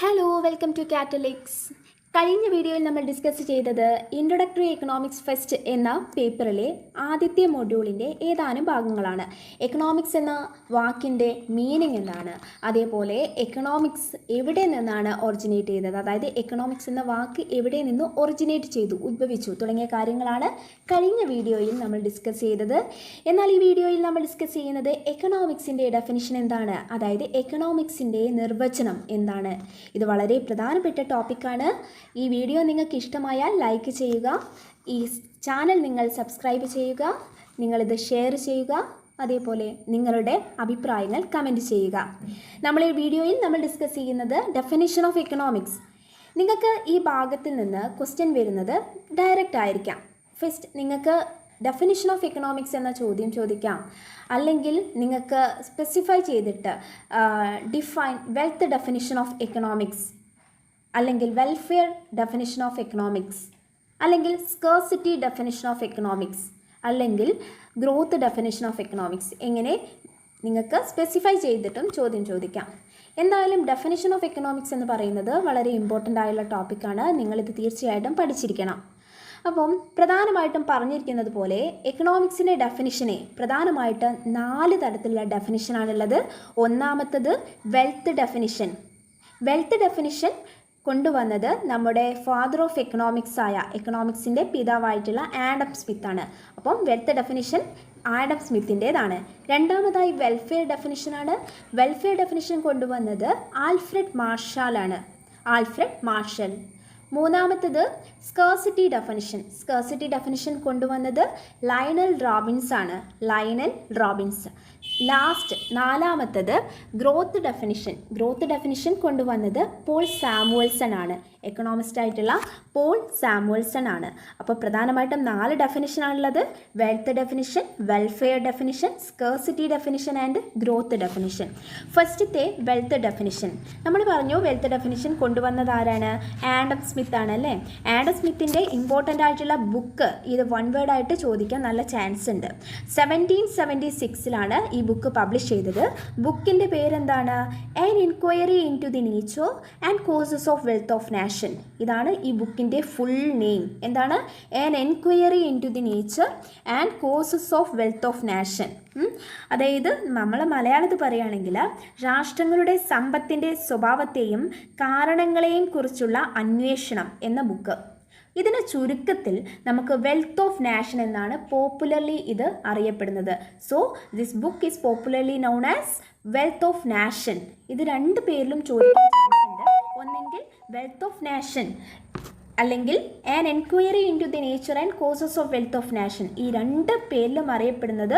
Hello, welcome to Catalyx. കഴിഞ്ഞ വീഡിയോയിൽ നമ്മൾ ഡിസ്കസ് ചെയ്തത് ഇൻട്രൊഡക്ടറി എക്കണോമിക്സ് ഫസ്റ്റ് എന്ന പേപ്പറിലെ ആദ്യത്തെ മൊഡ്യൂളിൻ്റെ ഏതാനും ഭാഗങ്ങളാണ്. എക്കണോമിക്സ് എന്ന വാക്കിൻ്റെ മീനിങ് എന്താണ്, അതേപോലെ എക്കണോമിക്സ് എവിടെ നിന്നാണ് ഒറിജിനേറ്റ് ചെയ്തത്, അതായത് എക്കണോമിക്സ് എന്ന വാക്ക് എവിടെ നിന്ന് ഒറിജിനേറ്റ് ചെയ്തു, ഉദ്ഭവിച്ചു തുടങ്ങിയ കാര്യങ്ങളാണ് കഴിഞ്ഞ വീഡിയോയിൽ നമ്മൾ ഡിസ്കസ് ചെയ്തത്. എന്നാൽ ഈ വീഡിയോയിൽ നമ്മൾ ഡിസ്കസ് ചെയ്യുന്നത് എക്കണോമിക്സിൻ്റെ ഡെഫിനിഷൻ എന്താണ്, അതായത് എക്കണോമിക്സിൻ്റെ നിർവചനം എന്താണ്. ഇത് വളരെ പ്രധാനപ്പെട്ട ടോപ്പിക്കാണ്. ഈ വീഡിയോ നിങ്ങൾക്ക് ഇഷ്ടമായാൽ ലൈക്ക് ചെയ്യുക, ഈ ചാനൽ നിങ്ങൾ സബ്സ്ക്രൈബ് ചെയ്യുക, നിങ്ങളിത് ഷെയർ ചെയ്യുക, അതേപോലെ നിങ്ങളുടെ അഭിപ്രായങ്ങൾ കമൻറ്റ് ചെയ്യുക. ഈ വീഡിയോയിൽ നമ്മൾ ഡിസ്കസ് ചെയ്യുന്നത് ഡെഫിനിഷൻ ഓഫ് എക്കണോമിക്സ്. നിങ്ങൾക്ക് ഈ ഭാഗത്തിൽ നിന്ന് ക്വസ്റ്റ്യൻ വരുന്നത് ഡയറക്റ്റ് ആയിരിക്കാം. ഫസ്റ്റ് നിങ്ങൾക്ക് ഡെഫിനിഷൻ ഓഫ് എക്കണോമിക്സ് എന്ന ചോദ്യം ചോദിക്കാം, അല്ലെങ്കിൽ നിങ്ങൾക്ക് സ്പെസിഫൈ ചെയ്തിട്ട് define wealth definition of economics, അല്ലെങ്കിൽ വെൽഫെയർ ഡെഫിനിഷൻ ഓഫ് എക്കണോമിക്സ്, അല്ലെങ്കിൽ സ്കേഴ്സിറ്റി ഡെഫിനിഷൻ ഓഫ് എക്കണോമിക്സ്, അല്ലെങ്കിൽ ഗ്രോത്ത് ഡെഫിനിഷൻ ഓഫ് എക്കണോമിക്സ്, എങ്ങനെ നിങ്ങൾക്ക് സ്പെസിഫൈ ചെയ്തിട്ടും ചോദ്യം ചോദിക്കാം. എന്തായാലും ഡെഫിനിഷൻ ഓഫ് എക്കണോമിക്സ് എന്ന് പറയുന്നത് വളരെ ഇമ്പോർട്ടൻ്റ് ആയുള്ള ടോപ്പിക്കാണ്. നിങ്ങളിത് തീർച്ചയായിട്ടും പഠിച്ചിരിക്കണം. അപ്പം പ്രധാനമായിട്ടും പറഞ്ഞിരിക്കുന്നത് പോലെ എക്കണോമിക്സിൻ്റെ ഡെഫിനിഷനെ പ്രധാനമായിട്ട് 4 തരത്തിലുള്ള ഡെഫിനിഷനാണുള്ളത്. ഒന്നാമത്തത് വെൽത്ത് ഡെഫിനിഷൻ. വെൽത്ത് ഡെഫിനിഷൻ കൊണ്ടുവന്നത് നമ്മുടെ ഫാദർ ഓഫ് എക്കണോമിക്സ് ആയ എക്കണോമിക്സിൻ്റെ പിതാവായിട്ടുള്ള ആഡം സ്മിത്ത് ആണ്. അപ്പം വെൽത്ത് ഡെഫിനിഷൻ ആഡം സ്മിത്തിൻ്റേതാണ്. രണ്ടാമതായി വെൽഫെയർ ഡെഫിനിഷനാണ്. വെൽഫെയർ ഡെഫിനിഷൻ കൊണ്ടുവന്നത് ആൽഫ്രഡ് മാർഷാലാണ്. മൂന്നാമത്തത് സ്കേഴ്സിറ്റി ഡെഫിനിഷൻ. സ്കേഴ്സിറ്റി ഡെഫിനിഷൻ കൊണ്ടുവന്നത് ലയണൽ റോബിൻസ് ആണ്. നാലാമത്തത് ഗ്രോത്ത് ഡെഫിനിഷൻ. ഗ്രോത്ത് ഡെഫിനിഷൻ കൊണ്ടുവന്നത് പോൾ സാമുവൽസൺ ആണ്. എക്കണോമിസ്റ്റ് ആയിട്ടുള്ള പോൾ സാമുവൽസൺ ആണ്. അപ്പോൾ പ്രധാനമായിട്ടും 4 ഡെഫിനിഷനാണുള്ളത്: wealth definition, welfare definition, scarcity definition and growth definition. ഫസ്റ്റത്തെ വെൽത്ത് ഡെഫിനിഷൻ നമ്മൾ പറഞ്ഞു. വെൽത്ത് ഡെഫിനിഷൻ കൊണ്ടുവന്നത് ആരാണ്? ആഡം സ്മിത്ത് ആണ് അല്ലേ. ആഡം സ്മിത്തിൻ്റെ ഇമ്പോർട്ടൻ്റ് ആയിട്ടുള്ള ബുക്ക്, ഇത് 1 വേർഡായിട്ട് ചോദിക്കാൻ നല്ല ചാൻസ് ഉണ്ട്. 1776 ഈ ബുക്ക് പബ്ലിഷ് ചെയ്തത്. ബുക്കിൻ്റെ പേരെന്താണ്? An enquiry into the nature and causes of wealth of nation. ഇതാണ് ഈ ബുക്കിൻ്റെ ഫുൾ നെയിം. എന്താണ്? An enquiry into the nature and causes of wealth of nation. അതായത് നമ്മൾ മലയാളത്തിൽ പറയുകയാണെങ്കിൽ രാഷ്ട്രങ്ങളുടെ സമ്പത്തിൻ്റെ സ്വഭാവത്തെയും കാരണങ്ങളെയും കുറിച്ചുള്ള അന്വേഷണം എന്ന ബുക്ക്. ഇതിന് ചുരുക്കത്തിൽ നമുക്ക് വെൽത്ത് ഓഫ് നാഷൻ എന്നാണ് പോപ്പുലർലി ഇത് അറിയപ്പെടുന്നത്. So this book is popularly known as wealth of nation. ഇത് 2 പേരിലും ചോദിക്കാൻ ചാൻസ് ഉണ്ട്. ഒന്നെങ്കിൽ വെൽത്ത് ഓഫ് നാഷൻ, അല്ലെങ്കിൽ an enquiry into the nature and causes of wealth of nation. ഈ 2 പേരിലും അറിയപ്പെടുന്നത്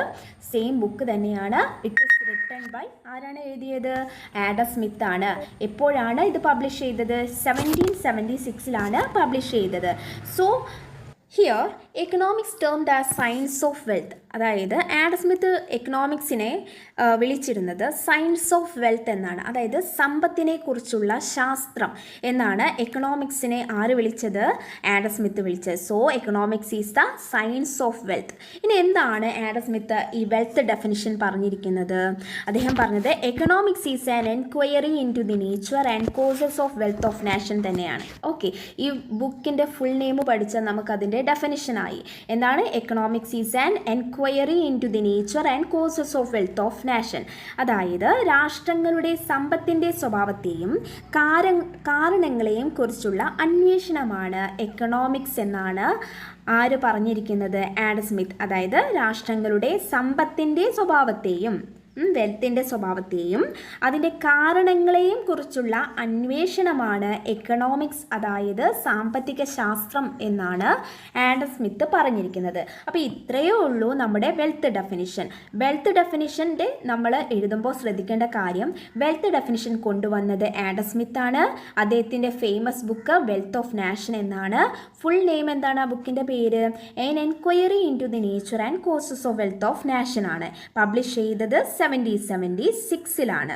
സെയിം ബുക്ക് തന്നെയാണ്. ഇറ്റ് ഈസ് റിട്ടൺ ബൈ ആരാണ് എഴുതിയത്? ആഡം സ്മിത്ത് ആണ്. എപ്പോഴാണ് ഇത് പബ്ലിഷ് ചെയ്തത്? 1776 പബ്ലിഷ് ചെയ്തത്. So here economics termed as science of wealth. അതായത് ആഡം സ്മിത്ത് എക്കണോമിക്സിനെ വിളിച്ചിരുന്നത് സയൻസ് ഓഫ് വെൽത്ത് എന്നാണ്. അതായത് സമ്പത്തിനെ കുറിച്ചുള്ള ശാസ്ത്രം എന്നാണ് എക്കണോമിക്സിനെ ആര് വിളിച്ചത്? ആഡം സ്മിത്ത് വിളിച്ചത്. So economics is the science of wealth. ഇനി എന്താണ് ആഡം സ്മിത്ത് ഈ വെൽത്ത് ഡെഫിനിഷൻ പറഞ്ഞിരിക്കുന്നത്? അദ്ദേഹം പറഞ്ഞത് economics is an enquiry into the nature and causes of wealth of nation തന്നെയാണ്. ഓക്കെ, ഈ ബുക്കിൻ്റെ ഫുൾ നെയിം പഠിച്ചാൽ നമുക്കതിൻ്റെ ഡെഫിനിഷനായി. എന്താണ്? Economics is an enquiry into the nature and causes of wealth of nation. അതായത് രാഷ്ട്രങ്ങളുടെ സമ്പത്തിൻ്റെ സ്വഭാവത്തെയും കാരണങ്ങളെയും കുറിച്ചുള്ള അന്വേഷണമാണ് എക്കണോമിക്സ് എന്നാണ് ആര് പറഞ്ഞിരിക്കുന്നത്? Adam Smith. അതായത് രാഷ്ട്രങ്ങളുടെ സമ്പത്തിൻ്റെ സ്വഭാവത്തെയും വെൽത്തിൻ്റെ സ്വഭാവത്തെയും അതിൻ്റെ കാരണങ്ങളെയും കുറിച്ചുള്ള അന്വേഷണമാണ് എക്കണോമിക്സ്, അതായത് സാമ്പത്തിക ശാസ്ത്രം എന്നാണ് ആഡം സ്മിത്ത് പറഞ്ഞിരിക്കുന്നത്. അപ്പോൾ ഇത്രയേ ഉള്ളൂ നമ്മുടെ വെൽത്ത് ഡെഫിനിഷൻ. വെൽത്ത് ഡെഫിനിഷൻ്റെ നമ്മൾ എഴുതുമ്പോൾ ശ്രദ്ധിക്കേണ്ട കാര്യം, വെൽത്ത് ഡെഫിനിഷൻ കൊണ്ടുവന്നത് ആഡം സ്മിത്ത് ആണ്. അദ്ദേഹത്തിൻ്റെ famous book wealth of nation എന്നാണ്. ഫുൾ നെയിം എന്താണ് ആ ബുക്കിൻ്റെ പേര്? An enquiry into the nature and causes of wealth of nation ആണ്. പബ്ലിഷ് ചെയ്തത് 1776.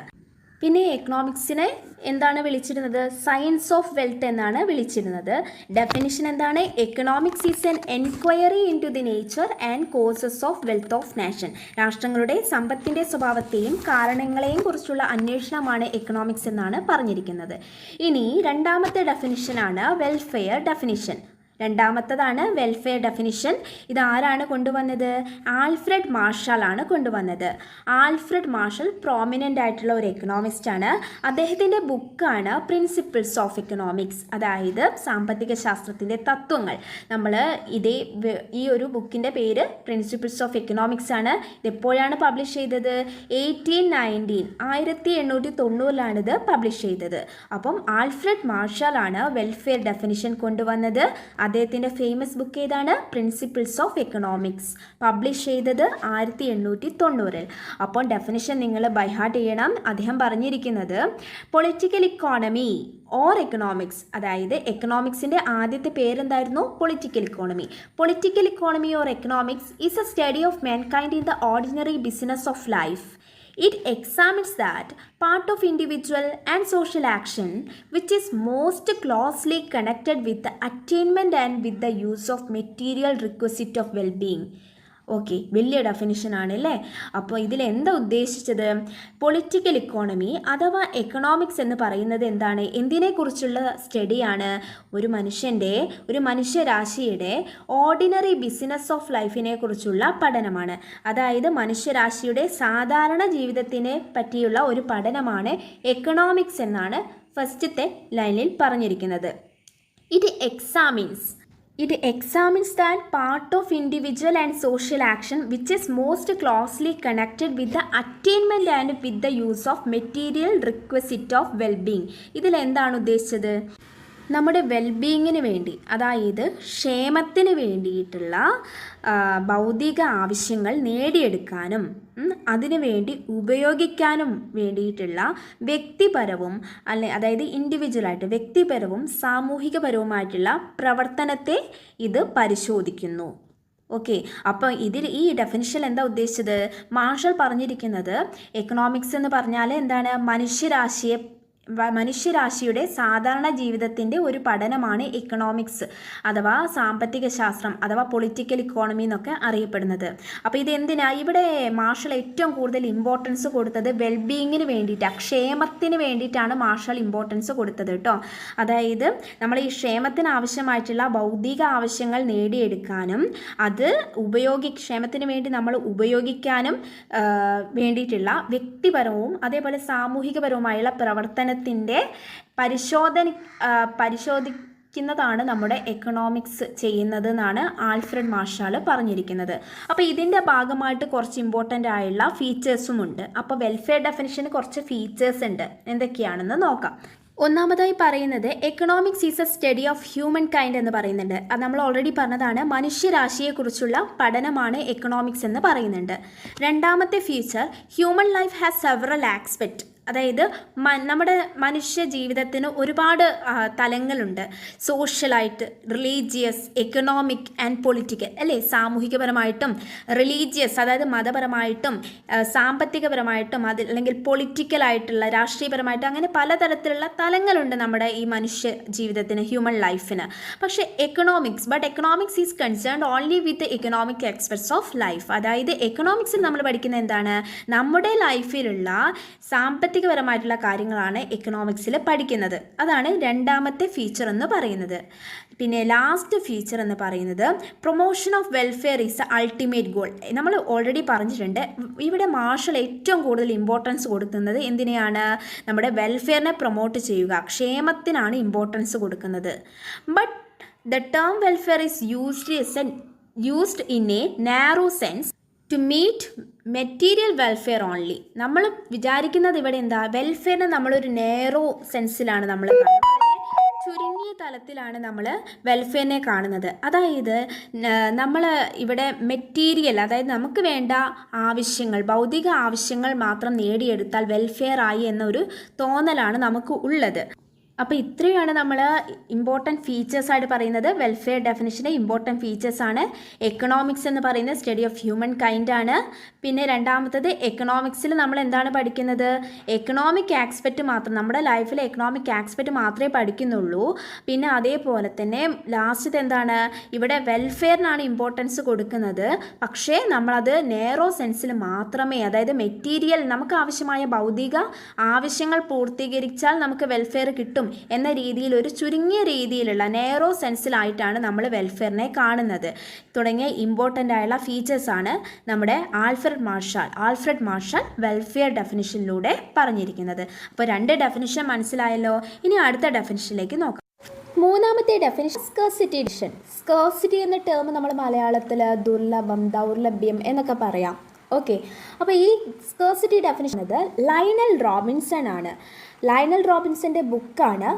പിന്നെ എക്കണോമിക്സിനെ എന്താണ് വിളിച്ചിരുന്നത്? സയൻസ് ഓഫ് വെൽത്ത് എന്നാണ് വിളിച്ചിരുന്നത്. ഡെഫിനിഷൻ എന്താണ്? Economics is an enquiry into the nature and causes of wealth of nation. രാഷ്ട്രങ്ങളുടെ സമ്പത്തിൻ്റെ സ്വഭാവത്തെയും കാരണങ്ങളെയും കുറിച്ചുള്ള അന്വേഷണമാണ് എക്കണോമിക്സ് എന്നാണ് പറഞ്ഞിരിക്കുന്നത്. ഇനി രണ്ടാമത്തെ ഡെഫിനിഷനാണ് വെൽഫെയർ ഡെഫിനിഷൻ. രണ്ടാമത്തതാണ് വെൽഫെയർ ഡെഫിനിഷൻ. ഇത് ആരാണ് കൊണ്ടുവന്നത്? ആൽഫ്രഡ് മാർഷൽ ആണ് കൊണ്ടുവന്നത്. ആൽഫ്രഡ് മാർഷൽ പ്രോമിനൻ്റ് ആയിട്ടുള്ള ഒരു എക്കണോമിസ്റ്റാണ്. അദ്ദേഹത്തിൻ്റെ ബുക്കാണ് പ്രിൻസിപ്പിൾസ് ഓഫ് എക്കണോമിക്സ്, അതായത് സാമ്പത്തിക ശാസ്ത്രത്തിൻ്റെ തത്വങ്ങൾ. നമ്മൾ ഈ ഒരു ബുക്കിൻ്റെ പേര് പ്രിൻസിപ്പിൾസ് ഓഫ് എക്കണോമിക്സ് ആണ്. ഇതെപ്പോഴാണ് പബ്ലിഷ് ചെയ്തത്? 1890 ഇത് പബ്ലിഷ് ചെയ്തത്. അപ്പം ആൽഫ്രഡ് മാർഷൽ ആണ് വെൽഫെയർ ഡെഫിനിഷൻ കൊണ്ടുവന്നത്. അദ്ദേഹത്തിൻ്റെ ഫേമസ് ബുക്ക് ഏതാണ്? പ്രിൻസിപ്പിൾസ് ഓഫ് എക്കണോമിക്സ്, പബ്ലിഷ് ചെയ്തത് 1890. അപ്പോൾ ഡെഫിനിഷൻ നിങ്ങൾ ബൈ ഹാർട്ട് ചെയ്യണം. അദ്ദേഹം പറഞ്ഞിരിക്കുന്നത് പൊളിറ്റിക്കൽ ഇക്കോണമി ഓർ എക്കണോമിക്സ്, അതായത് എക്കണോമിക്സിൻ്റെ ആദ്യത്തെ പേരെന്തായിരുന്നു? Political economy. Political economy or economics is A study of mankind in the ordinary business of life. It examines that part of individual and social action which is most closely connected with the attainment and with the use of material requisite of well-being. Okay, വലിയ ഡെഫിനിഷനാണ് അല്ലേ? അപ്പോൾ ഇതിലെന്താ ഉദ്ദേശിച്ചത്? Political economy അഥവാ economics എന്ന് പറയുന്നത് എന്താണ്? എന്തിനെക്കുറിച്ചുള്ള സ്റ്റഡിയാണ്? ഒരു മനുഷ്യരാശിയുടെ ഓർഡിനറി ബിസിനസ് ഓഫ് ലൈഫിനെ കുറിച്ചുള്ള പഠനമാണ്. അതായത് മനുഷ്യരാശിയുടെ സാധാരണ ജീവിതത്തിനെ പറ്റിയുള്ള ഒരു പഠനമാണ് എക്കണോമിക്സ് എന്നാണ് ഫസ്റ്റത്തെ ലൈനിൽ പറഞ്ഞിരിക്കുന്നത്. It examines that part of individual and social action which is most closely connected with the attainment and with the use of material requisite of well-being. ഇതിൽ എന്താണ് ഉദ്ദേശിച്ചത്? നമ്മുടെ വെൽബീയിങ്ങിന് വേണ്ടി, അതായത് ക്ഷേമത്തിന് വേണ്ടിയിട്ടുള്ള ഭൗതിക ആവശ്യങ്ങൾ നേടിയെടുക്കാനും അതിനുവേണ്ടി ഉപയോഗിക്കാനും വേണ്ടിയിട്ടുള്ള വ്യക്തിപരവും അതായത് ഇൻഡിവിജ്വലായിട്ട് വ്യക്തിപരവും സാമൂഹികപരവുമായിട്ടുള്ള പ്രവർത്തനത്തെ ഇത് പരിശോധിക്കുന്നു. ഓക്കെ, അപ്പോൾ ഈ ഡെഫിനിഷൻ എന്താ ഉദ്ദേശിച്ചത്? മാർഷൽ പറഞ്ഞിരിക്കുന്നത് എക്കണോമിക്സ് എന്ന് പറഞ്ഞാൽ എന്താണ്? മനുഷ്യരാശിയുടെ സാധാരണ ജീവിതത്തിൻ്റെ ഒരു പഠനമാണ് എക്കണോമിക്സ് അഥവാ സാമ്പത്തിക ശാസ്ത്രം അഥവാ പൊളിറ്റിക്കൽ ഇക്കോണമി എന്നൊക്കെ അറിയപ്പെടുന്നത്. അപ്പോൾ ഇതെന്തിനാ ഇവിടെ മാർഷൽ ഏറ്റവും കൂടുതൽ ഇമ്പോർട്ടൻസ് കൊടുത്തത്? വെൽബീയിങ്ങിന് വേണ്ടിയിട്ടാണ്, ക്ഷേമത്തിന് വേണ്ടിയിട്ടാണ് മാർഷൽ ഇമ്പോർട്ടൻസ് കൊടുത്തത് കേട്ടോ. അതായത് നമ്മൾ ഈ ക്ഷേമത്തിന് ആവശ്യമായിട്ടുള്ള ഭൗതിക ആവശ്യങ്ങൾ നേടിയെടുക്കാനും അത് ക്ഷേമത്തിന് വേണ്ടി നമ്മൾ ഉപയോഗിക്കാനും വേണ്ടിയിട്ടുള്ള വ്യക്തിപരവും അതേപോലെ സാമൂഹികപരവുമായുള്ള പ്രവർത്തനത്തിൻ്റെ പരിശോധിക്കുന്നതാണ് നമ്മുടെ എക്കണോമിക്സ് ചെയ്യുന്നത് എന്നാണ് ആൽഫ്രഡ് മാർഷൽ പറഞ്ഞിരിക്കുന്നത്. അപ്പോൾ ഇതിൻ്റെ ഭാഗമായിട്ട് കുറച്ച് ഇമ്പോർട്ടൻ്റ് ആയുള്ള ഫീച്ചേഴ്സും ഉണ്ട്. അപ്പോൾ വെൽഫെയർ ഡെഫിനിഷന് കുറച്ച് ഫീച്ചേഴ്സ് ഉണ്ട്, എന്തൊക്കെയാണെന്ന് നോക്കാം. ഒന്നാമതായി പറയുന്നത് economics is A study of human kind എന്ന് പറയുന്നുണ്ട്. അത് നമ്മൾ ഓൾറെഡി പറഞ്ഞതാണ്, മനുഷ്യരാശിയെക്കുറിച്ചുള്ള പഠനമാണ് എക്കണോമിക്സ് എന്ന് പറയുന്നുണ്ട്. രണ്ടാമത്തെ feature human life has several aspect, അതായത് നമ്മുടെ മനുഷ്യ ജീവിതത്തിന് ഒരുപാട് തലങ്ങളുണ്ട്. സോഷ്യലായിട്ട്, റിലീജിയസ്, എക്കണോമിക് ആൻഡ് പൊളിറ്റിക്കൽ അല്ലേ? സാമൂഹികപരമായിട്ടും റിലീജിയസ് അതായത് മതപരമായിട്ടും സാമ്പത്തികപരമായിട്ടും അല്ലെങ്കിൽ പൊളിറ്റിക്കലായിട്ടുള്ള രാഷ്ട്രീയപരമായിട്ടും അങ്ങനെ പലതരത്തിലുള്ള തലങ്ങളുണ്ട് നമ്മുടെ ഈ മനുഷ്യ ജീവിതത്തിന്, ഹ്യൂമൻ ലൈഫിന്. പക്ഷേ economics is concerned only with economic aspects of life. അതായത് എക്കണോമിക്സിൽ നമ്മൾ പഠിക്കുന്നത് എന്താണ്? നമ്മുടെ ലൈഫിലുള്ള സാമ്പത്തികപരമായിട്ടുള്ള കാര്യങ്ങളാണ് എക്കണോമിക്സിൽ പഠിക്കുന്നത്. അതാണ് രണ്ടാമത്തെ ഫീച്ചർ എന്ന് പറയുന്നത്. പിന്നെ ലാസ്റ്റ് ഫീച്ചർ എന്ന് പറയുന്നത് promotion of welfare is the ultimate goal. നമ്മൾ ഓൾറെഡി പറഞ്ഞിട്ടുണ്ട്, ഇവിടെ മാർഷൽ ഏറ്റവും കൂടുതൽ ഇമ്പോർട്ടൻസ് കൊടുക്കുന്നത് എന്തിനെയാണ്? നമ്മുടെ വെൽഫെയറിനെ പ്രൊമോട്ട് ചെയ്യുക, ക്ഷേമത്തിനാണ് ഇമ്പോർട്ടൻസ് കൊടുക്കുന്നത്. But the term welfare is used in a narrow sense to meet material welfare only. നമ്മൾ വിചാരിക്കുന്നത് ഇവിടെ എന്താ? വെൽഫെയറിനെ നമ്മളൊരു നേരോ സെൻസിലാണ് നമ്മൾ ചുരുങ്ങിയ തലത്തിലാണ് നമ്മൾ വെൽഫെയറിനെ കാണുന്നത്. അതായത് നമ്മൾ ഇവിടെ മെറ്റീരിയൽ, അതായത് നമുക്ക് വേണ്ട ആവശ്യങ്ങൾ, ഭൗതിക ആവശ്യങ്ങൾ മാത്രം നേടിയെടുത്താൽ വെൽഫെയർ ആയി എന്നൊരു തോന്നലാണ് നമുക്ക് ഉള്ളത്. അപ്പോൾ ഇത്രയാണ് നമ്മൾ ഇമ്പോർട്ടൻറ്റ് ഫീച്ചേഴ്സായിട്ട് പറയുന്നത്. വെൽഫെയർ ഡെഫിനിഷൻ്റെ ഇമ്പോർട്ടൻറ്റ് ഫീച്ചേഴ്സാണ്. എക്കണോമിക്സ് എന്ന് പറയുന്നത് സ്റ്റഡി ഓഫ് ഹ്യൂമൻ കൈൻഡ് ആണ്. പിന്നെ രണ്ടാമത്തത് എക്കണോമിക്സിൽ നമ്മൾ എന്താണ് പഠിക്കുന്നത്? എക്കണോമിക് ആസ്പെക്റ്റ് മാത്രം, നമ്മുടെ ലൈഫിൽ എക്കണോമിക് ആസ്പെക്റ്റ് മാത്രമേ പഠിക്കുന്നുള്ളൂ. പിന്നെ അതേപോലെ തന്നെ ലാസ്റ്റത്തെ എന്താണ്, ഇവിടെ വെൽഫെയറിനാണ് ഇമ്പോർട്ടൻസ് കൊടുക്കുന്നത്. പക്ഷേ നമ്മളത് നേരോ സെൻസിൽ മാത്രമേ, അതായത് മെറ്റീരിയൽ നമുക്ക് ആവശ്യമായ ഭൗതിക ആവശ്യങ്ങൾ പൂർത്തീകരിച്ചാൽ നമുക്ക് വെൽഫെയർ കിട്ടും എന്ന രീതിയിൽ ഒരു ചുരുങ്ങിയ രീതിയിലുള്ള നേരോ സെൻസിലായിട്ടാണ് നമ്മൾ വെൽഫെയറിനെ കാണുന്നത്. തുടങ്ങിയ ഇമ്പോർട്ടൻ്റ് ആയുള്ള ഫീച്ചേഴ്സാണ് നമ്മുടെ ആൽഫ്രഡ് മാർഷൽ വെൽഫെയർ ഡെഫിനിഷനിലൂടെ പറഞ്ഞിരിക്കുന്നത്. അപ്പോൾ 2 ഡെഫിനിഷൻ മനസ്സിലായല്ലോ. ഇനി അടുത്ത ഡെഫിനിഷനിലേക്ക് നോക്കാം. മൂന്നാമത്തെ ഡെഫിനിഷൻ സ്കേഴ്സിറ്റി ഡിഷൻ. സ്കേഴ്സിറ്റി എന്ന ടേം നമ്മൾ മലയാളത്തിൽ ദുർലഭം, ദൗർലഭ്യം എന്നൊക്കെ പറയാം. ഓക്കെ, അപ്പോൾ ഈ സ്കേഴ്സിറ്റി ഡെഫിനിഷൻ അത് ലയണൽ റോബിൻസൺ ആണ്. ലയണൽ റോബിൻസൻ്റെ ബുക്കാണ്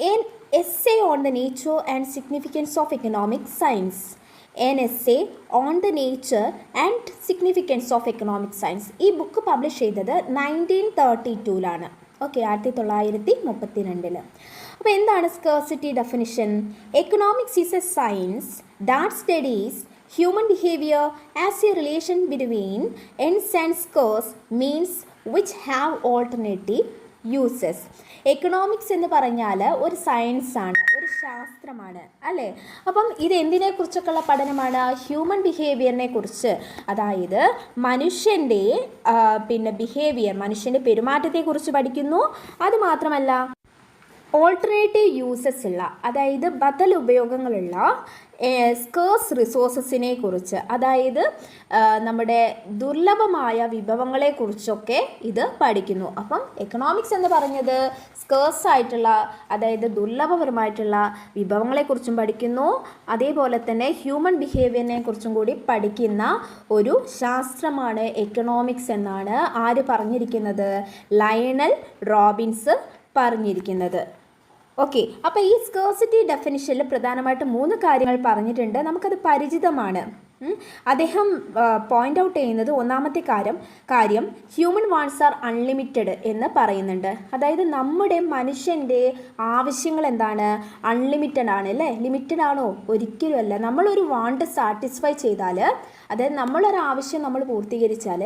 N essay on the nature and significance of economic science. N essay on the nature and significance of economic science. ഈ ബുക്ക് പബ്ലിഷ് ചെയ്തത് 1932 ഓക്കെ, 1932. അപ്പോൾ എന്താണ് scarcity definition? Economics is A science that studies human behavior as a relation between ends and scarce means which have alternative uses. Economics എന്ന് പറഞ്ഞാൽ ഒരു സയൻസാണ്, ഒരു ശാസ്ത്രമാണ് അല്ലേ. അപ്പം ഇത് എന്തിനെക്കുറിച്ചൊക്കെയുള്ള പഠനമാണ്? ഹ്യൂമൻ ബിഹേവിയറിനെ കുറിച്ച്, അതായത് മനുഷ്യൻ്റെ ബിഹേവിയർ, മനുഷ്യൻ്റെ പെരുമാറ്റത്തെക്കുറിച്ച് പഠിക്കുന്നു. അതുമാത്രമല്ല ഓൾട്ടർനേറ്റീവ് യൂസസ് ഉള്ള, അതായത് ബദൽ ഉപയോഗങ്ങളുള്ള സ്കേഴ്സ് റിസോഴ്സസിനെ കുറിച്ച്, അതായത് നമ്മുടെ ദുർലഭമായ വിഭവങ്ങളെക്കുറിച്ചൊക്കെ ഇത് പഠിക്കുന്നു. അപ്പം എക്കണോമിക്സ് എന്ന് പറഞ്ഞത് സ്കേഴ്സ് ആയിട്ടുള്ള, അതായത് ദുർലഭപരമായിട്ടുള്ള വിഭവങ്ങളെക്കുറിച്ചും പഠിക്കുന്നു. അതേപോലെ തന്നെ ഹ്യൂമൻ ബിഹേവിയറിനെ കുറിച്ചും കൂടി പഠിക്കുന്ന ഒരു ശാസ്ത്രമാണ് എക്കണോമിക്സ് എന്നാണ് ആര് പറഞ്ഞിരിക്കുന്നത്? ലയണൽ റോബിൻസ് പറഞ്ഞിരിക്കുന്നത്. ഓക്കെ, അപ്പോൾ ഈ സ്കേഴ്സിറ്റി ഡെഫിനിഷനിൽ പ്രധാനമായിട്ട് 3 കാര്യങ്ങൾ പറഞ്ഞിട്ടുണ്ട്. നമുക്കത് പരിചിതമാണ്. അദ്ദേഹം പോയിൻ്റ് ഔട്ട് ചെയ്യുന്നത് ഒന്നാമത്തെ കാര്യം ഹ്യൂമൻ വാണ്ട്സ് ആർ അൺലിമിറ്റഡ് എന്ന് പറയുന്നുണ്ട്. അതായത് നമ്മുടെ മനുഷ്യൻ്റെ ആവശ്യങ്ങൾ എന്താണ്? അൺലിമിറ്റഡ് ആണ് അല്ലേ. ലിമിറ്റഡ് ആണോ? ഒരിക്കലും അല്ല. നമ്മളൊരു വാണ്ട് സാറ്റിസ്ഫൈ ചെയ്താൽ, അതായത് നമ്മളൊരാവശ്യം നമ്മൾ പൂർത്തീകരിച്ചാൽ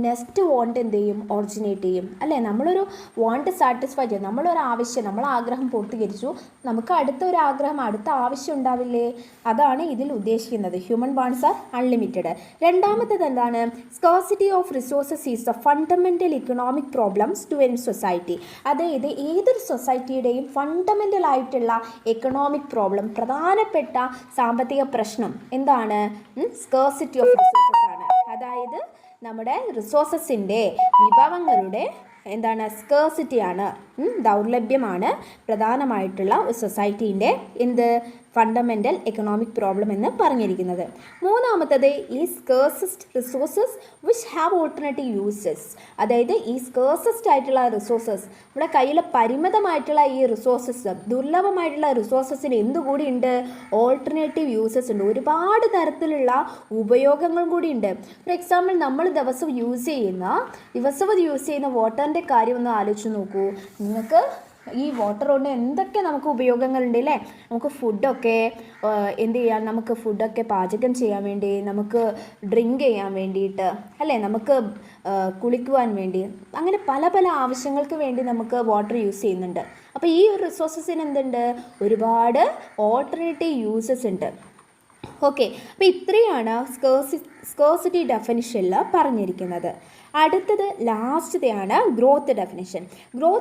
നെക്സ്റ്റ് വാണ്ട് എന്ത് ചെയ്യും? ഒറിജിനേറ്റ് ചെയ്യും അല്ലേ. നമ്മളൊരു വാണ്ട് സാറ്റിസ്ഫൈ ചെയ്യും, നമ്മളൊരാവശ്യം, നമ്മൾ ആഗ്രഹം പൂർത്തീകരിച്ചു, നമുക്ക് അടുത്ത ഒരു ആഗ്രഹം, അടുത്ത ആവശ്യം ഉണ്ടാവില്ലേ? അതാണ് ഇതിൽ ഉദ്ദേശിക്കുന്നത്. Human wants are unlimited. രണ്ടാമത്തേത് എന്താണ്? Scarcity of resources is a fundamental economic problems to any society. അതായത് ഏതൊരു സൊസൈറ്റിയുടെയും ഫണ്ടമെൻ്റൽ ആയിട്ടുള്ള എക്കണോമിക് പ്രോബ്ലം, പ്രധാനപ്പെട്ട സാമ്പത്തിക പ്രശ്നം എന്താണ്? സ്കേഴ്സിറ്റി ഓഫ് റിസോഴ്സസ് ആണ്. അതായത് നമ്മുടെ റിസോഴ്സസിൻ്റെ, വിഭവങ്ങളുടെ എന്താണ്? സ്കേഴ്സിറ്റിയാണ്, ദൗർലഭ്യമാണ് പ്രധാനമായിട്ടുള്ള ഒരു സൊസൈറ്റീൻ്റെ ഫണ്ടമെൻ്റൽ എക്കണോമിക് പ്രോബ്ലം എന്ന് പറഞ്ഞിരിക്കുന്നത്. മൂന്നാമത്തത് ഈ scarcest resources which have alternative uses. അതായത് ഈ സ്കേഴ്സസ്റ്റ് ആയിട്ടുള്ള റിസോഴ്സസ്, നമ്മുടെ കയ്യിൽ പരിമിതമായിട്ടുള്ള ഈ റിസോഴ്സസ്, ദുർലഭമായിട്ടുള്ള റിസോഴ്സസിന് എന്തുകൂടി ഉണ്ട്? ഓൾട്ടർനേറ്റീവ് യൂസസ് ഉണ്ട്. ഒരുപാട് തരത്തിലുള്ള ഉപയോഗങ്ങൾ കൂടി ഉണ്ട്. ഫോർ എക്സാമ്പിൾ, നമ്മൾ ദിവസവും യൂസ് ചെയ്യുന്ന വാട്ടറിൻ്റെ കാര്യം ഒന്ന് ആലോചിച്ച് നോക്കൂ. നിങ്ങൾക്ക് ഈ വാട്ടർ കൊണ്ട് എന്തൊക്കെ നമുക്ക് ഉപയോഗങ്ങളുണ്ട് അല്ലേ. നമുക്ക് ഫുഡൊക്കെ എന്ത് ചെയ്യാൻ, നമുക്ക് ഫുഡൊക്കെ പാചകം ചെയ്യാൻ വേണ്ടി, നമുക്ക് ഡ്രിങ്ക് ചെയ്യാൻ വേണ്ടിയിട്ട് അല്ലേ, നമുക്ക് കുളിക്കുവാൻ വേണ്ടി, അങ്ങനെ പല പല ആവശ്യങ്ങൾക്ക് വേണ്ടി നമുക്ക് വാട്ടർ യൂസ് ചെയ്യുന്നുണ്ട്. അപ്പോൾ ഈ റിസോഴ്സസിന് എന്തുണ്ട്? ഒരുപാട് ഓൾട്ടർനേറ്റീവ് യൂസസ് ഉണ്ട്. ഓക്കെ, അപ്പോൾ ഇത്രയാണ് സ്കേഴ്സിറ്റി ഡെഫിനിഷനിൽ പറഞ്ഞിരിക്കുന്നത്. അടുത്തത് ലാസ്റ്റത്തെയാണ് ഗ്രോത്ത്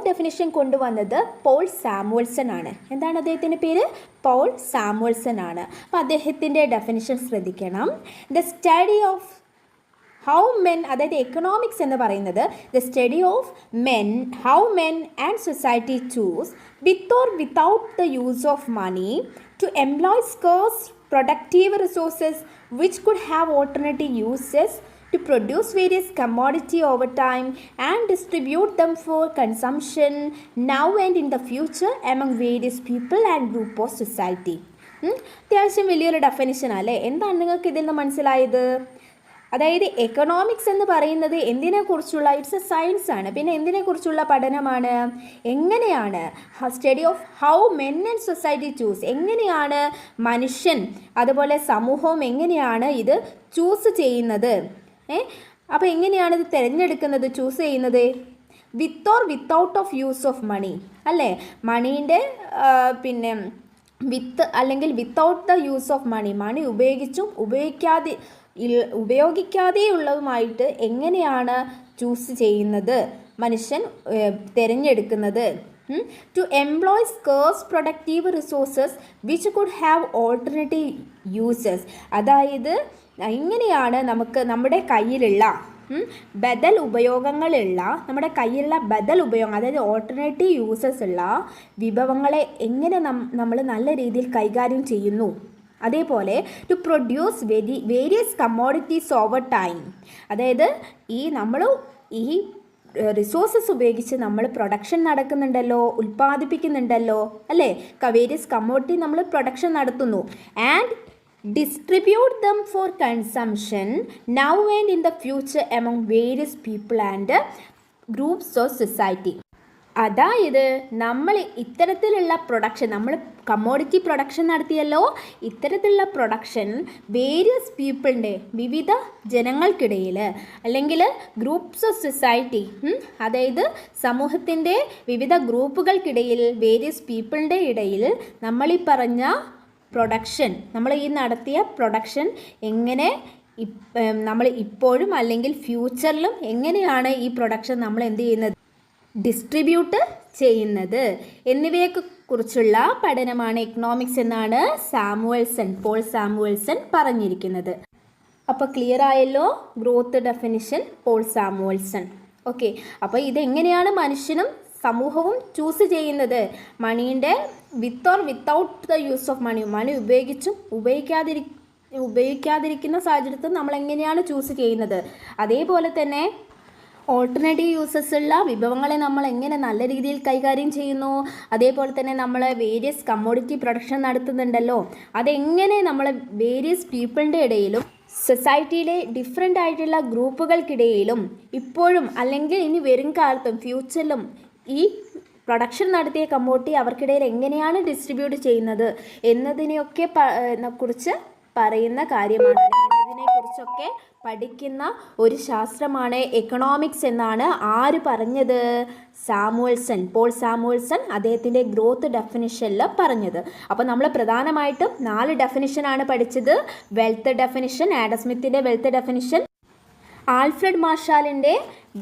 ഡെഫിനിഷൻ കൊണ്ടുവന്നത് പോൾ സാമുവൽസൺ ആണ്. എന്താണ് അദ്ദേഹത്തിൻ്റെ പേര്? പോൾ സാമുവൽസൺ ആണ്. അപ്പോൾ അദ്ദേഹത്തിൻ്റെ ഡെഫിനിഷൻ ശ്രദ്ധിക്കണം. The study of how men, അതായത് എക്കണോമിക്സ് എന്ന് പറയുന്നത് the study of men, how men and society choose with or without the use of money to employ scarce productive resources which could have alternative uses to produce various commodity over time and distribute them for consumption now and in the future among various people and group of society. അത്യാവശ്യം വലിയൊരു definition അല്ലേ. എന്താണ് നിങ്ങൾക്ക് ഇതിൽ നിന്ന് മനസ്സിലായത്? അതായത് economics എന്ന് പറയുന്നത് എന്തിനെക്കുറിച്ചുള്ള ഇറ്റ്സ് എ സയൻസ് ആണ്. പിന്നെ എന്തിനെക്കുറിച്ചുള്ള പഠനമാണ്? എങ്ങനെയാണ് study of how men and society choose, എങ്ങനെയാണ് മനുഷ്യൻ അതുപോലെ സമൂഹവും എങ്ങനെയാണ് ഇത് ചൂസ് ചെയ്യുന്നത്. അപ്പോൾ എങ്ങനെയാണ് ഇത് തിരഞ്ഞെടുക്കുന്നത്, ചൂസ് ചെയ്യുന്നത്? With or without of use of money, അല്ലേ? മണീൻ്റെ പിന്നെ വിത്ത് അല്ലെങ്കിൽ without the use of money, money ഉപയോഗിച്ചും ഉപയോഗിക്കാതെയുള്ളതുമായിട്ട് എങ്ങനെയാണ് ചൂസ് ചെയ്യുന്നത്, മനുഷ്യൻ തിരഞ്ഞെടുക്കുന്നത്? To employ scarce productive resources which could have alternative uses, അതായത് ഇങ്ങനെയാണ് നമുക്ക് നമ്മുടെ കയ്യിലുള്ള ബദൽ ഉപയോഗങ്ങളുള്ള നമ്മുടെ കയ്യിലുള്ള ബദൽ ഉപയോഗം, അതായത് ഓൾട്ടർനേറ്റീവ് യൂസസ് ഉള്ള വിഭവങ്ങളെ എങ്ങനെ നമ്മൾ നല്ല രീതിയിൽ കൈകാര്യം ചെയ്യുന്നു. അതേപോലെ to produce various commodities over time, അതായത് നമ്മൾ ഈ റിസോഴ്സസ് ഉപയോഗിച്ച് നമ്മൾ പ്രൊഡക്ഷൻ നടക്കുന്നുണ്ടല്ലോ, ഉൽപ്പാദിപ്പിക്കുന്നുണ്ടല്ലോ, അല്ലേ? വേരിയസ് കമ്മോഡിറ്റി നമ്മൾ പ്രൊഡക്ഷൻ നടത്തുന്നു. And distribute them for consumption now and in the future among various people and groups of society. അതായത് നമ്മൾ ഇത്തരത്തിലുള്ള പ്രൊഡക്ഷൻ, നമ്മൾ കമ്മോഡിറ്റി പ്രൊഡക്ഷൻ നടത്തിയല്ലോ, ഇത്തരത്തിലുള്ള പ്രൊഡക്ഷൻ വേരിയസ് പീപ്പിളിൻ്റെ, വിവിധ ജനങ്ങൾക്കിടയിൽ അല്ലെങ്കിൽ ഗ്രൂപ്പ്സ് ഓഫ് സൊസൈറ്റി, അതായത് സമൂഹത്തിൻ്റെ വിവിധ ഗ്രൂപ്പുകൾക്കിടയിൽ, വേരിയസ് പീപ്പിളിൻ്റെ ഇടയിൽ നമ്മളീ പറഞ്ഞ പ്രൊഡക്ഷൻ, നമ്മൾ ഈ നടത്തിയ പ്രൊഡക്ഷൻ എങ്ങനെ നമ്മൾ ഇപ്പോഴും അല്ലെങ്കിൽ ഫ്യൂച്ചറിലും എങ്ങനെയാണ് ഈ പ്രൊഡക്ഷൻ നമ്മൾ എന്ത് ചെയ്യുന്നത്, ഡിസ്ട്രിബ്യൂട്ട് ചെയ്യുന്നത് എന്നിവയൊക്കെ കുറിച്ചുള്ള പഠനമാണ് എക്കണോമിക്സ് എന്നാണ് പോൾ സാമുവൽസൺ പറഞ്ഞിരിക്കുന്നത്. അപ്പോൾ ക്ലിയർ ആയല്ലോ growth definition Paul Samuelson. Okay, അപ്പോൾ ഇതെങ്ങനെയാണ് മനുഷ്യനും സമൂഹവും ചൂസ് ചെയ്യുന്നത്? മണീൻ്റെ with or without the use of money, money ഉപയോഗിച്ചും ഉപയോഗിക്കാതിരിക്കുന്ന സാഹചര്യത്തിൽ നമ്മൾ എങ്ങനെയാണ് ചൂസ് ചെയ്യുന്നത്? അതേപോലെ തന്നെ ഓൾട്ടർനേറ്റീവ് യൂസസ് ഉള്ള വിഭവങ്ങളെ നമ്മൾ എങ്ങനെ നല്ല രീതിയിൽ കൈകാര്യം ചെയ്യുന്നു. അതേപോലെ തന്നെ നമ്മൾ വേരിയസ് കമ്മോഡിറ്റി പ്രൊഡക്ഷൻ നടത്തുന്നുണ്ടല്ലോ, അതെങ്ങനെ നമ്മൾ വേരിയസ് പീപ്പിളിൻ്റെ ഇടയിലും സൊസൈറ്റിയിലെ ഡിഫറെൻ്റ് ആയിട്ടുള്ള ഗ്രൂപ്പുകൾക്കിടയിലും ഇപ്പോഴും അല്ലെങ്കിൽ ഇനി വരും കാലത്തും ഫ്യൂച്ചറിലും ഈ പ്രൊഡക്ഷൻ നടത്തിയ കമ്മോഡിറ്റി അവർക്കിടയിൽ എങ്ങനെയാണ് ഡിസ്ട്രിബ്യൂട്ട് ചെയ്യുന്നത് എന്നതിനെയൊക്കെ കുറിച്ച് പറയുന്ന കാര്യമാണ്. ഇതിനെക്കുറിച്ചൊക്കെ പഠിക്കുന്ന ഒരു ശാസ്ത്രമാണ് എക്കണോമിക്സ് എന്നാണ് ആര് പറഞ്ഞത്? പോൾ സാമുവൽസൺ അദ്ദേഹത്തിൻ്റെ ഗ്രോത്ത് ഡെഫിനിഷനിൽ പറഞ്ഞത്. അപ്പോൾ നമ്മൾ പ്രധാനമായിട്ടും 4 ഡെഫിനിഷനാണ് പഠിച്ചത്. വെൽത്ത് ഡെഫിനിഷൻ, ആഡം സ്മിത്തിൻ്റെ വെൽത്ത് ഡെഫിനിഷൻ, ആൽഫ്രഡ് മാർഷാലിൻ്റെ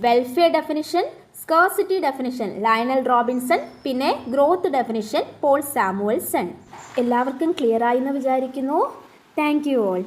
welfare definition, scarcity definition Lionel Robinson, പിന്നെ ഗ്രോത്ത് ഡെഫിനിഷൻ പോൾ സാമുവൽസൺ. എല്ലാവർക്കും ക്ലിയർ ആയി എന്ന് വിചാരിക്കുന്നു. Thank you all.